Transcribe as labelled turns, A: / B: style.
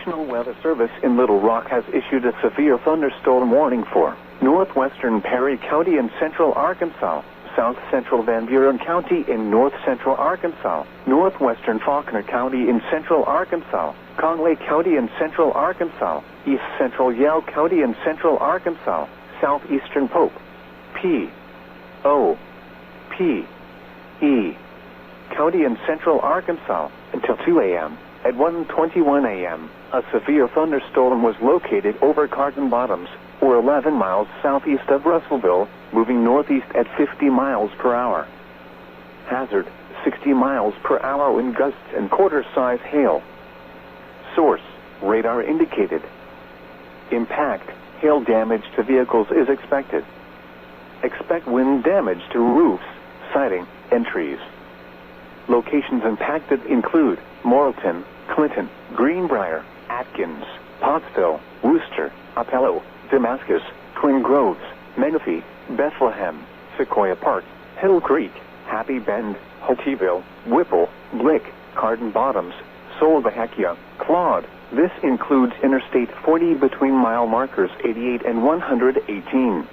A: National Weather Service in Little Rock has issued a severe thunderstorm warning for northwestern Perry County in central Arkansas, south central Van Buren County in north central Arkansas, northwestern Faulkner County in central Arkansas, Conway County in central Arkansas, east central Yell County in central Arkansas, southeastern Pope, P. O. P. E. County in central Arkansas until 2 a.m. At 1:21 a.m., a severe thunderstorm was located over Carton Bottoms, or 11 miles southeast of Russellville, moving northeast at 50 miles per hour. Hazard, 60 miles per hour wind gusts and quarter-size hail. Source, radar indicated. Impact, hail damage to vehicles is expected. Expect wind damage to roofs, siding, and trees. Locations impacted include Morrilton, Clinton, Greenbrier, Atkins, Pottsville, Wooster, Apello, Damascus, Twin Groves, Menifee, Bethlehem, Sequoia Park, Hill Creek, Happy Bend, Hokeyville, Whipple, Blick, Carton Bottoms, Solvahecchia, Claude. This includes Interstate 40 between mile markers 88 and 118.